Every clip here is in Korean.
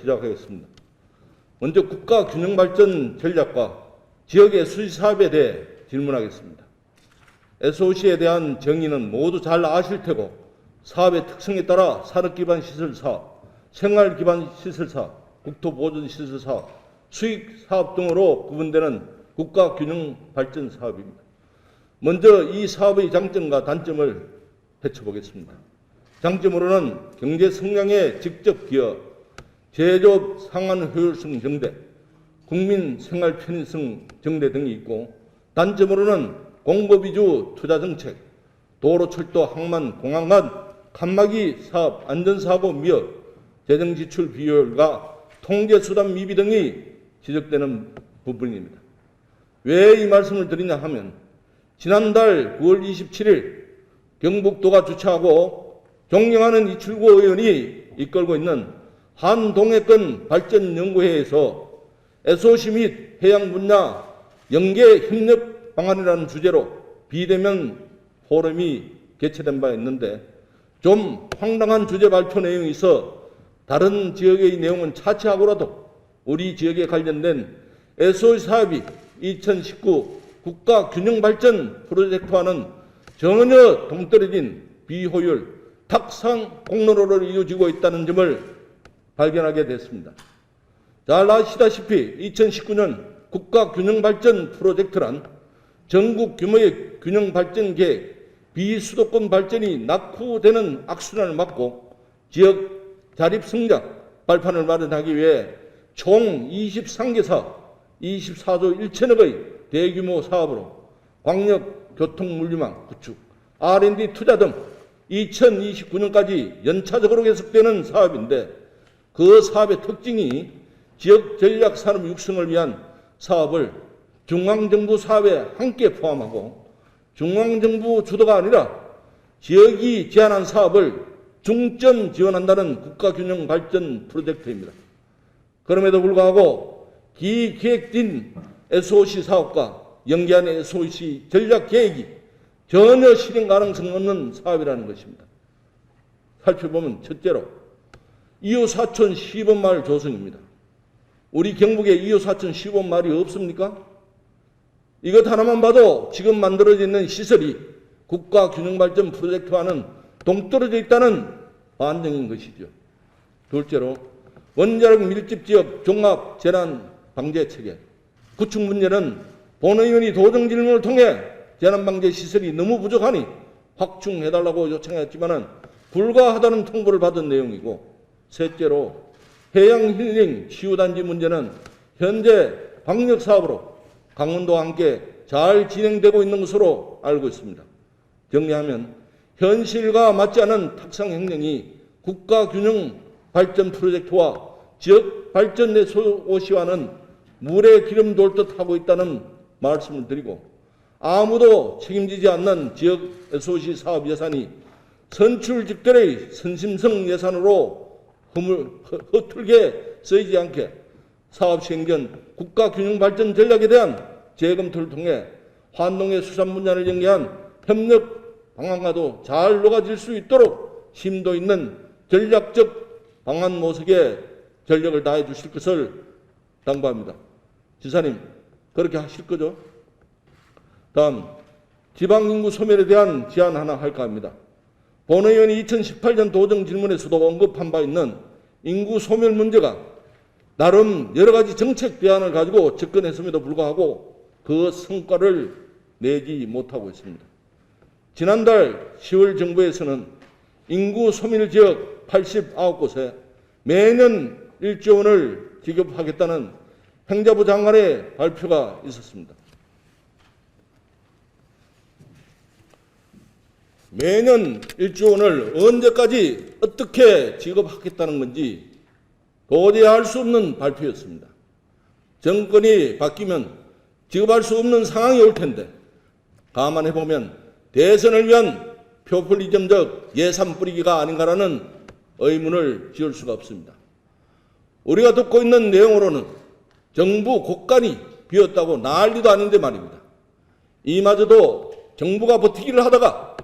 시작하겠습니다. 먼저 국가균형발전 전략과 지역의 수시사업에 대해 질문하겠습니다. SOC에 대한 정의는 모두 잘 아실 테고 사업의 특성에 따라 산업기반 시설사업, 생활기반 시설사업, 국토보존시설사업, 수익사업 등으로 구분되는 국가균형발전 사업입니다. 먼저 이 사업의 장점과 단점을 펼쳐보겠습니다. 장점으로는 경제 성장에 직접 기여, 제조업 상환 효율성 증대, 국민 생활 편의성 증대 등이 있고, 단점으로는 공급 위주 투자 정책, 도로, 철도, 항만, 공항 간 칸막이 사업, 안전사고 미흡, 재정 지출 비효율과 통제 수단 미비 등이 지적되는 부분입니다. 왜 이 말씀을 드리냐 하면 지난달 9월 27일 경북도가 주최하고 존경하는 이출구 의원이 이끌고 있는 한동해권 발전연구회에서 SOC 및 해양 분야 연계 협력 방안이라는 주제로 비대면 포럼이 개최된 바 있는데 좀 황당한 주제 발표 내용이 있어 다른 지역의 내용은 차치하고라도 우리 지역에 관련된 SOC 사업이 2019 국가균형발전 프로젝트와는 전혀 동떨어진 비효율, 탁상 공로로 이루어지고 있다는 점을 발견하게 됐습니다. 잘 아시다시피 2019년 국가균형발전 프로젝트란 전국 규모의 균형발전 계획, 비수도권 발전이 낙후되는 악순환을 막고 지역 자립성장 발판을 마련하기 위해 총 23개 사업, 24조 1천억의 대규모 사업으로 광역 교통물류망 구축, R&D 투자 등 2029년까지 연차적으로 계속되는 사업인데 그 사업의 특징이 지역 전략 산업 육성을 위한 사업을 중앙정부 사업에 함께 포함하고 중앙정부 주도가 아니라 지역이 제안한 사업을 중점 지원한다는 국가균형발전 프로젝트입니다. 그럼에도 불구하고 기계획진 SOC 사업과 연계한 SOC 전략 계획이 전혀 실행 가능성 없는 사업이라는 것입니다. 살펴보면 첫째로 2호 사촌 시범마을 조성입니다. 우리 경북에 2호 사촌 시범마을이 없습니까? 이것 하나만 봐도 지금 만들어져 있는 시설이 국가균형발전 프로젝트와는 동떨어져 있다는 반증인 것이죠. 둘째로 원자력 밀집지역 종합재난방재체계 구축 문제는 본의원이 도정 질문을 통해 재난방재시설이 너무 부족하니 확충해달라고 요청했지만 불가하다는 통보를 받은 내용이고, 셋째로 해양힐링 치유단지 문제는 현재 방역사업으로 강원도와 함께 잘 진행되고 있는 것으로 알고 있습니다. 정리하면 현실과 맞지 않은 탁상행령이 국가균형발전 프로젝트와 지역발전 SOC와는 물에 기름 돌듯 하고 있다는 말씀을 드리고, 아무도 책임지지 않는 지역 SOC 사업 예산이 선출직들의 선심성 예산으로 허툴게 쓰이지 않게 사업 시행 전 국가균형발전 전략에 대한 재검토를 통해 환농해 수산 분야를 연계한 협력 방안과도 잘 녹아질 수 있도록 심도 있는 전략적 방안 모색에 전력을 다해 주실 것을 당부합니다. 지사님, 그렇게 하실 거죠? 다음, 지방인구 소멸에 대한 제안 하나 할까 합니다. 본 의원이 2018년 도정 질문에서도 언급한 바 있는 인구 소멸 문제가 나름 여러 가지 정책 대안을 가지고 접근했음에도 불구하고 그 성과를 내지 못하고 있습니다. 지난달 10월 정부에서는 인구 소멸 지역 89곳에 매년 1조 원을 지급하겠다는 행자부 장관의 발표가 있었습니다. 매년 1조 원을 언제까지 어떻게 지급하겠다는 건지 도저히 알 수 없는 발표였습니다. 정권이 바뀌면 지급할 수 없는 상황이 올 텐데 감안해보면 대선을 위한 포퓰리즘적 예산 뿌리기가 아닌가라는 의문을 지을 수가 없습니다. 우리가 듣고 있는 내용으로는 정부 곳간이 비었다고 난리도 아닌데 말입니다. 이마저도 정부가 버티기를 하다가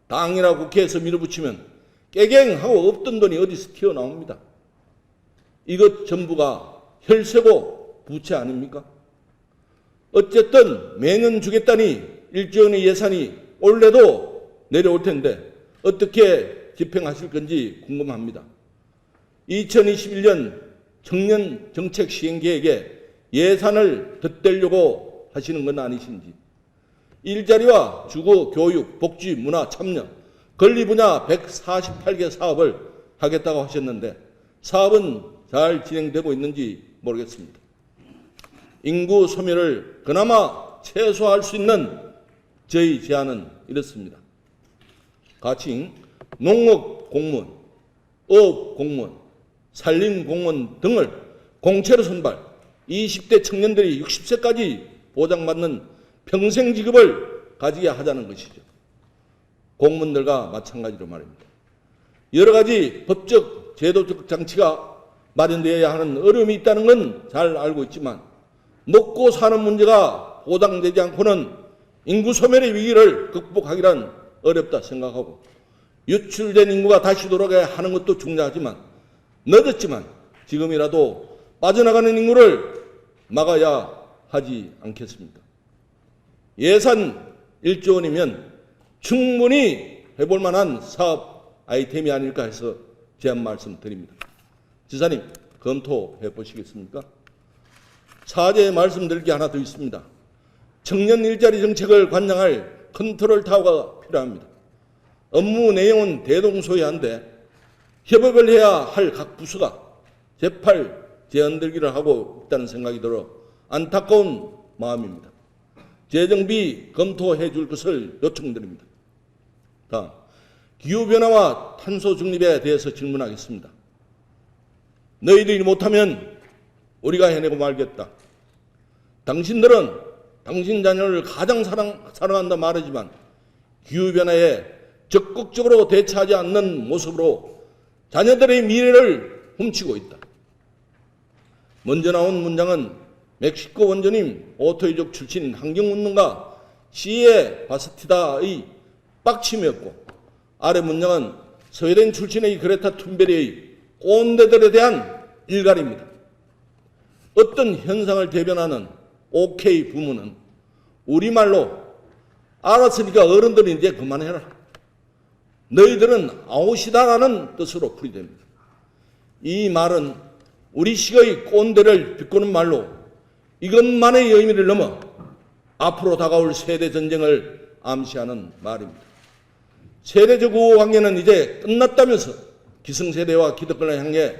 당이나 국회에서 밀어붙이면 깨갱하고 없던 돈이 어디서 튀어나옵니다. 이것 전부가 혈세고 부채 아닙니까? 어쨌든 매년 주겠다니 1조 원의 예산이 올해도 내려올 텐데 어떻게 집행하실 건지 궁금합니다. 2021년 청년 정책 시행 계획에 예산을 덧대려고 하시는 건 아니신지, 일자리와 주거, 교육, 복지, 문화, 참여, 권리 분야 148개 사업을 하겠다고 하셨는데 사업은 잘 진행되고 있는지 모르겠습니다. 인구 소멸을 그나마 최소화할 수 있는 저희 제안은 이렇습니다. 가칭, 농업 공무원, 어업 공무원, 산림 공무원 등을 공채로 선발, 20대 청년들이 60세까지 보장받는 평생직업을 가지게 하자는 것이죠. 공무원들과 마찬가지로 말입니다. 여러 가지 법적, 제도적 장치가 마련되어야 하는 어려움이 있다는 건 잘 알고 있지만 먹고 사는 문제가 보장되지 않고는 인구 소멸의 위기를 극복하기란 어렵다 생각하고 유출된 인구가 다시 돌아가야 하는 것도 중요하지만 늦었지만 지금이라도 빠져나가는 인구를 막아야 하지 않겠습니까? 예산 1조 원이면 충분히 해볼 만한 사업 아이템이 아닐까 해서 제안 말씀드립니다. 지사님, 검토해 보시겠습니까? 사죄의 말씀드릴 게 하나 더 있습니다. 청년 일자리 정책을 관장할 컨트롤 타워가 필요합니다. 업무 내용은 대동소이한데 협업을 해야 할 각 부서가 제팔 제언들기를 하고 있다는 생각이 들어 안타까운 마음입니다. 재정비 검토해 줄 것을 요청드립니다. 다음, 기후변화와 탄소 중립에 대해서 질문하겠습니다. 너희들이 못하면 우리가 해내고 말겠다. 당신들은 당신 자녀를 가장 사랑한다 말하지만 기후변화에 적극적으로 대처하지 않는 모습으로 자녀들의 미래를 훔치고 있다. 먼저 나온 문장은 멕시코 원조님 오토이족 출신인 환경운동가 시에 바스티다의 빡침이었고 아래 문장은 스웨덴 출신의 그레타 툰베리의 꼰대들에 대한 일갈입니다. 어떤 현상을 대변하는 OK 부문은 우리말로 알았으니까 어른들이 이제 그만해라. 너희들은 아웃이다라는 뜻으로 풀이됩니다. 이 말은 우리식의 꼰대를 비꼬는 말로 이것만의 의미를 넘어 앞으로 다가올 세대 전쟁을 암시하는 말입니다. 세대적 우호관계는 이제 끝났다면서 기성세대와 기득권을 향해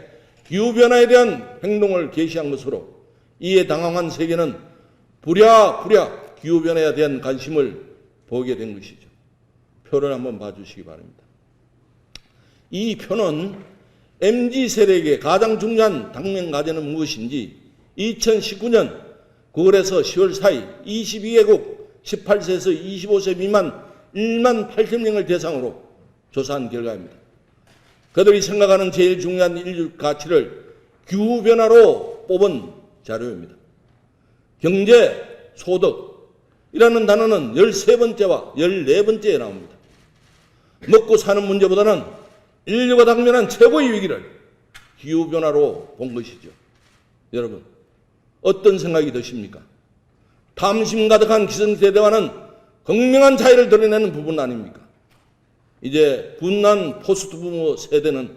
기후변화에 대한 행동을 개시한 것으로 이에 당황한 세계는 부랴부랴 기후변화에 대한 관심을 보게 된 것이죠. 표를 한번 봐주시기 바랍니다. 이 표는 MZ세대에게 가장 중요한 당면 과제는 무엇인지 2019년 9월에서 10월 사이 22개국 18세에서 25세 미만 1만 8,000명을 대상으로 조사한 결과입니다. 그들이 생각하는 제일 중요한 인류 가치를 기후변화로 뽑은 자료입니다. 경제, 소득이라는 단어는 13번째와 14번째에 나옵니다. 먹고 사는 문제보다는 인류가 당면한 최고의 위기를 기후변화로 본 것이죠. 여러분, 어떤 생각이 드십니까? 탐심 가득한 기성세대와는 극명한 차이를 드러내는 부분 아닙니까? 이제 분난 포스트 부모 세대는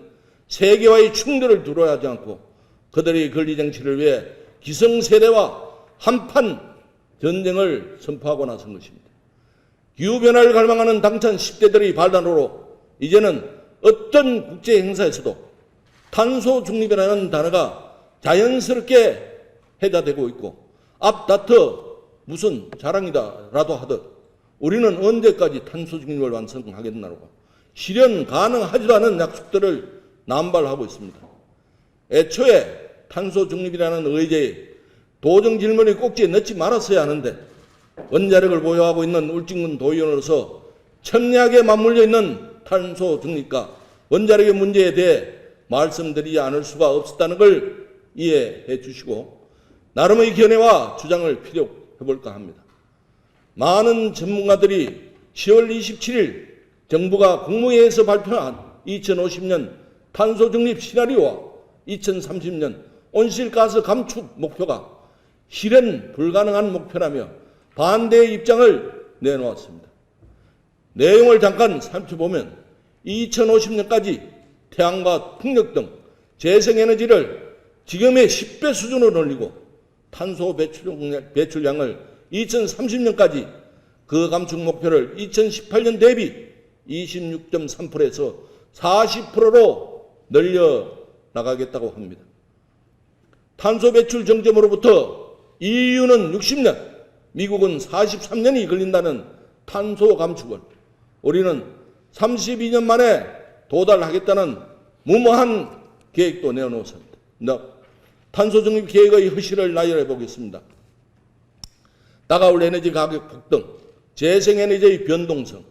세계와의 충돌을 두려워하지 않고 그들의 권리 쟁취를 위해 기성세대와 한판 전쟁을 선포하고 나선 것입니다. 기후변화를 갈망하는 당찬 10대들의 발단으로 이제는 어떤 국제 행사에서도 탄소 중립이라는 단어가 자연스럽게 해자되고 있고 앞다퉈 무슨 자랑이다라도 하듯 우리는 언제까지 탄소 중립을 완성하겠나라고 실현 가능하지도 않은 약속들을 남발하고 있습니다. 애초에 탄소 중립이라는 의제에 도정 질문의 꼭지에 넣지 말았어야 하는데 원자력을 보유하고 있는 울진군 도의원으로서 첨예하게 맞물려 있는 탄소 중립과 원자력의 문제에 대해 말씀드리지 않을 수가 없었다는 걸 이해해 주시고 나름의 견해와 주장을 필요해 볼까 합니다. 많은 전문가들이 10월 27일 정부가 국무회의에서 발표한 2050년 탄소 중립 시나리오와 2030년 온실가스 감축 목표가 실현 불가능한 목표라며 반대의 입장을 내놓았습니다. 내용을 잠깐 살펴보면 2050년까지 태양과 풍력 등 재생에너지를 지금의 10배 수준으로 올리고 탄소 배출량을 2030년까지 그 감축 목표를 2018년 대비 26.3%에서 40%로 늘려 나가겠다고 합니다. 탄소 배출 정점으로부터 EU는 60년, 미국은 43년이 걸린다는 탄소 감축을 우리는 32년 만에 도달하겠다는 무모한 계획도 내놓습니다. 탄소 중립 계획의 허실을 나열해 보겠습니다. 다가올 에너지 가격 폭등, 재생에너지의 변동성,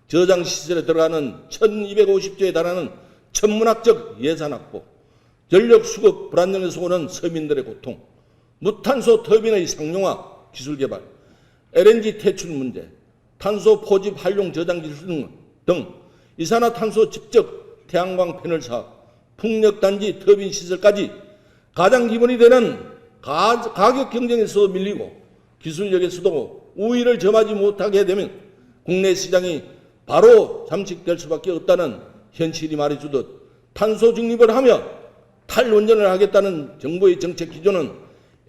저장시설에 들어가는 1250조에 달하는 천문학적 예산 확보, 전력 수급 불안정에서 오는 서민들의 고통, 무탄소 터빈의 상용화 기술 개발, LNG 퇴출 문제, 탄소 포집 활용 저장 기술 등 이산화탄소 집적 태양광 패널 사업, 풍력단지 터빈 시설까지 가장 기본이 되는 가격 경쟁에서 밀리고 기술력에서도 우위를 점하지 못하게 되면 국내 시장이 바로 잠식될 수밖에 없다는 현실이 말해주듯 탄소 중립을 하며 탈원전을 하겠다는 정부의 정책 기조는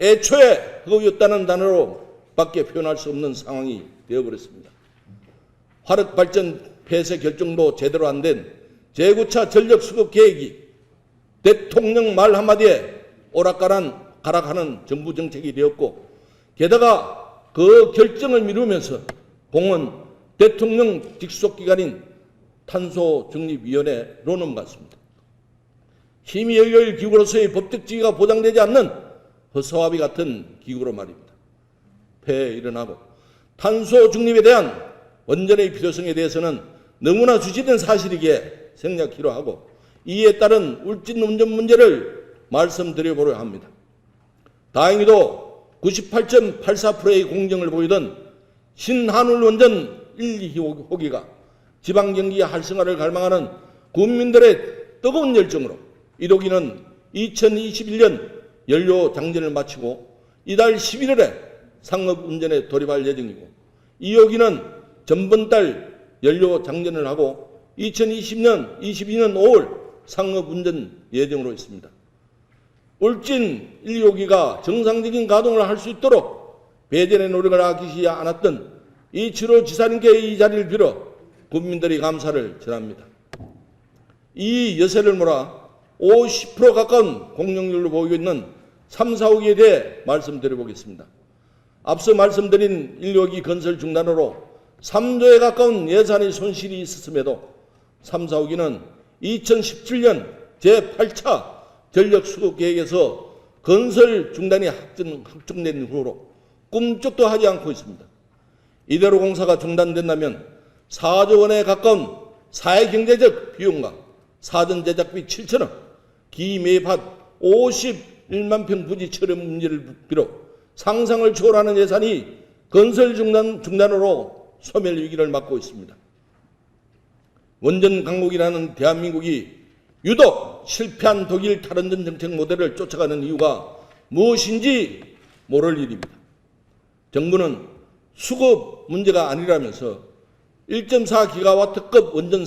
애초에 허구였다는 단어로 밖에 표현할 수 없는 상황이 되어버렸습니다. 화력발전 폐쇄 결정도 제대로 안 된 제9차 전력 수급 계획이 대통령 말 한마디에 오락가락하는 정부 정책이 되었고, 게다가 그 결정을 미루면서 공은 대통령 직속 기관인 탄소중립위원회로 넘어갔습니다. 힘이 열릴 기구로서의 법적 지위가 보장되지 않는 허수아비 같은 기구로 말입니다. 폐해 일어나고 탄소 중립에 대한 원전의 필요성에 대해서는 너무나 주시된 사실이기에 생략키로 하고 이에 따른 울진 운전 문제를 말씀드려보려 합니다. 다행히도 98.84%의 공정을 보이던 신한울 원전 1, 2호기가 지방경기 활성화를 갈망하는 국민들의 뜨거운 열정으로 1호기는 2021년 연료 장전을 마치고 이달 11월에 상업 운전에 돌입할 예정이고 2호기는 전번달 연료 장전을 하고 2022년 5월 상업 운전 예정으로 있습니다. 울진 1, 2호기가 정상적인 가동을 할 수 있도록 배전의 노력을 아끼지 않았던 이철호 지사님께 이 자리를 빌어 국민들의 감사를 전합니다. 이 여세를 몰아 50% 가까운 공룡률로 보이고 있는 3, 4호기에 대해 말씀드려보겠습니다. 앞서 말씀드린 1, 2호기 건설 중단으로 3조에 가까운 예산의 손실이 있었음에도 3, 4호기는 2017년 제8차 전력수급계획에서 건설 중단이 확정된 후로 꿈쩍도 하지 않고 있습니다. 이대로 공사가 중단된다면 4조 원에 가까운 사회경제적 비용과 사전 제작비 7천억, 기매입 51만 평 부지 철회 문제를 비롯 상상을 초월하는 예산이 건설 중단으로 소멸 위기를 맞고 있습니다. 원전 강국이라는 대한민국이 유독 실패한 독일 탈원전 정책 모델을 쫓아가는 이유가 무엇인지 모를 일입니다. 정부는 수급 문제가 아니라면서 1.4기가와트급 원전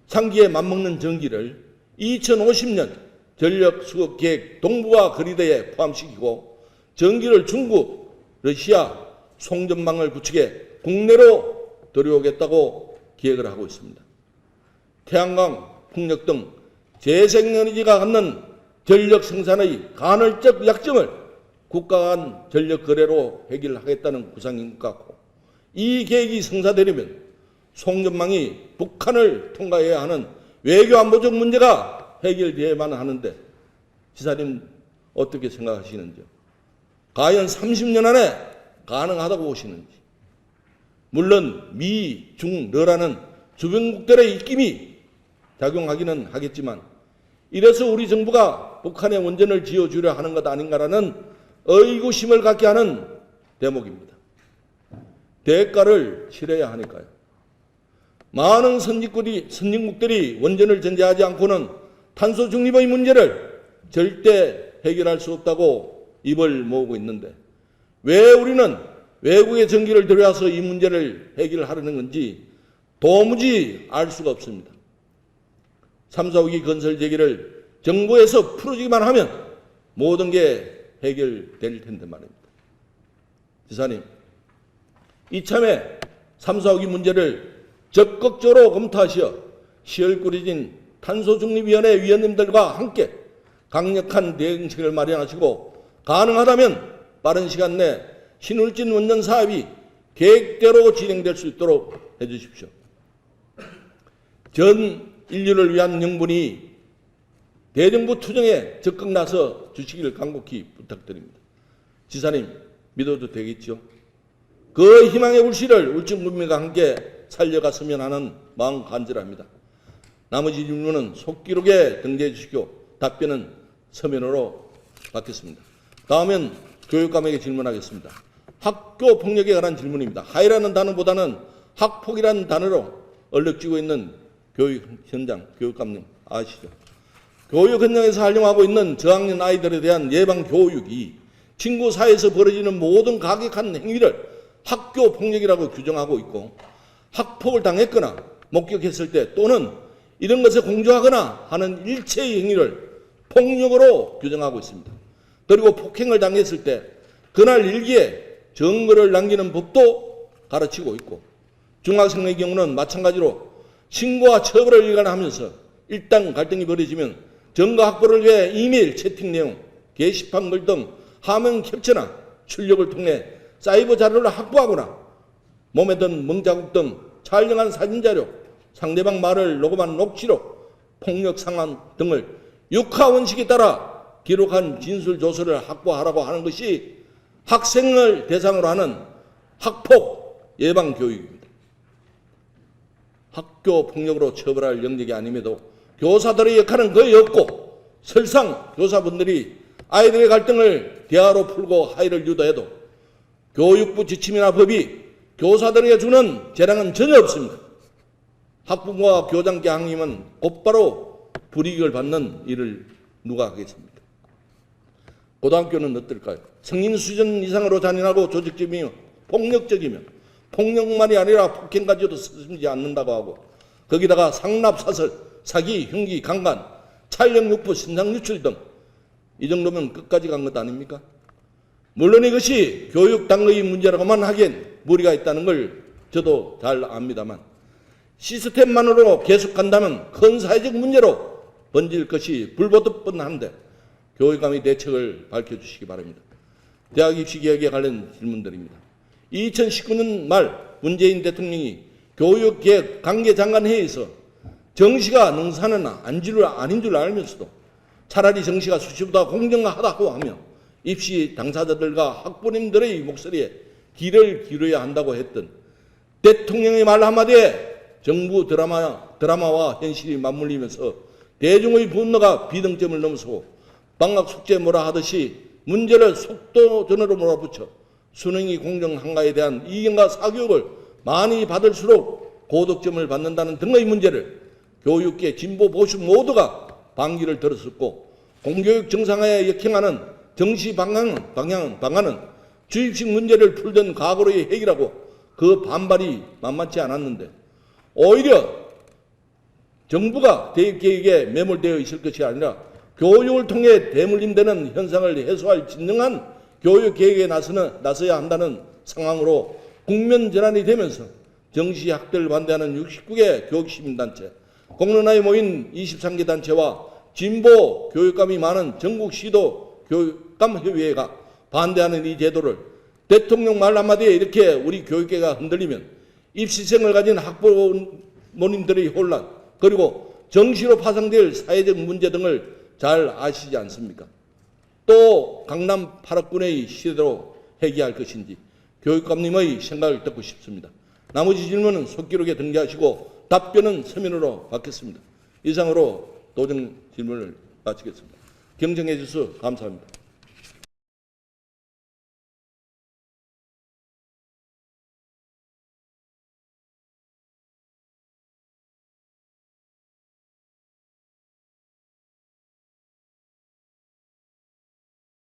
상기에 맞먹는 전기를 2050년 전력 수급 계획 동북아 거리대에 포함시키고 전기를 중국, 러시아, 송전망을 구축해 국내로 들여오겠다고 계획을 하고 있습니다. 태양광, 풍력 등 재생에너지가 갖는 전력 생산의 간헐적 약점을 국가 간 전력 거래로 해결하겠다는 구상인 것 같고, 이 계획이 성사되려면 송전망이 북한을 통과해야 하는 외교 안보적 문제가 해결되어야만 하는데 지사님 어떻게 생각하시는지요? 과연 30년 안에 가능하다고 보시는지. 물론 미, 중, 러라는 주변국들의 입김이 작용하기는 하겠지만 이래서 우리 정부가 북한에 원전을 지어주려 하는 것 아닌가라는 의구심을 갖게 하는 대목입니다. 대가를 치러야 하니까요. 많은 선진국들이 원전을 전제하지 않고는 탄소 중립의 문제를 절대 해결할 수 없다고 입을 모으고 있는데 왜 우리는 외국의 전기를 들여와서 이 문제를 해결하려는 건지 도무지 알 수가 없습니다. 3, 4호기 건설 재개를 정부에서 풀어주기만 하면 모든 게 해결될 텐데 말입니다. 지사님, 이참에 3, 4호기 문제를 적극적으로 검토하시어 시얼꾸려진 탄소중립위원회 위원님들과 함께 강력한 대응책을 마련하시고 가능하다면 빠른 시간 내 신울진 원전 사업이 계획대로 진행될 수 있도록 해주십시오. 전 인류를 위한 명분이 대정부 투쟁에 적극 나서 주시기를 간곡히 부탁드립니다. 지사님, 믿어도 되겠죠? 그 희망의 울씨를 울진군민과 함께 살려갔으면 하는 마음 간절합니다. 나머지 질문은 속기록에 등재해 주시고 답변은 서면으로 받겠습니다. 다음은 교육감에게 질문하겠습니다. 학교 폭력에 관한 질문입니다. 하이라는 단어보다는 학폭이라는 단어로 얼룩지고 있는 교육 현장, 교육감님 아시죠? 교육 현장에서 활용하고 있는 저학년 아이들에 대한 예방 교육이 친구 사이에서 벌어지는 모든 가격한 행위를 학교 폭력이라고 규정하고 있고 학폭을 당했거나 목격했을 때 또는 이런 것에 공조하거나 하는 일체의 행위를 폭력으로 규정하고 있습니다. 그리고 폭행을 당했을 때 그날 일기에 증거를 남기는 법도 가르치고 있고 중학생의 경우는 마찬가지로 신고와 처벌을 일관하면서 일단 갈등이 벌어지면 증거 확보를 위해 이메일, 채팅 내용, 게시판 글 등 화면 캡처나 출력을 통해 사이버 자료를 확보하거나 몸에 든 멍자국 등 촬영한 사진자료, 상대방 말을 녹음한 녹취록, 폭력 상황 등을 육하 원칙에 따라 기록한 진술 조서를 확보하라고 하는 것이 학생을 대상으로 하는 학폭 예방 교육입니다. 학교 폭력으로 처벌할 영역이 아님에도 교사들의 역할은 거의 없고 설상 교사분들이 아이들의 갈등을 대화로 풀고 화해를 유도해도 교육부 지침이나 법이 교사들에게 주는 재량은 전혀 없습니다. 학부모와 교장께 항의하면 곧바로 불이익을 받는 일을 누가 하겠습니까? 고등학교는 어떨까요? 성인 수준 이상으로 잔인하고 조직적이며 폭력적이며 폭력만이 아니라 폭행까지도 서슴지 않는다고 하고 거기다가 상납사설, 사기, 흉기, 강간, 촬영육부, 신상유출 등 이 정도면 끝까지 간 것 아닙니까? 물론 이것이 교육당의 문제라고만 하기엔 무리가 있다는 걸 저도 잘 압니다만 시스템만으로 계속 간다면 큰 사회적 문제로 번질 것이 불보듯 뻔한데 교육감의 대책을 밝혀주시기 바랍니다. 대학 입시 개혁에 관련 질문드립니다. 2019년 말 문재인 대통령이 교육개혁 관계장관회의에서 정시가 능사는 아닌 줄 알면서도 차라리 정시가 수시보다 공정하다고 하며 입시 당사자들과 학부모님들의 목소리에 귀를 기울여야 한다고 했던 대통령의 말 한마디에 정부 드라마와 현실이 맞물리면서 대중의 분노가 비등점을 넘어서고 방학 숙제 뭐라 하듯이 문제를 속도전으로 몰아붙여 수능이 공정한가에 대한 이견과 사교육을 많이 받을수록 고득점을 받는다는 등의 문제를 교육계 진보 보수 모두가 반기를 들었었고 공교육 정상화에 역행하는 정시 방안은 주입식 문제를 풀던 과거로의 핵이라고 그 반발이 만만치 않았는데 오히려 정부가 대입계획에 매몰되어 있을 것이 아니라 교육을 통해 대물림되는 현상을 해소할 진정한 교육계획에 나서야 한다는 상황으로 국면전환이 되면서 정시학대를 반대하는 69개 교육시민단체, 공론화에 모인 23개 단체와 진보 교육감이 많은 전국시도 교육감협의회가 반대하는 이 제도를 대통령 말 한마디에 이렇게 우리 교육계가 흔들리면 입시생을 가진 학부모님들의 혼란 그리고 정시로 파생될 사회적 문제 등을 잘 아시지 않습니까? 또 강남 8학군의 시대로 해결할 것인지 교육감님의 생각을 듣고 싶습니다. 나머지 질문은 속기록에 등재하시고 답변은 서면으로 받겠습니다. 이상으로 도정 질문을 마치겠습니다. 경청해 주셔서 감사합니다.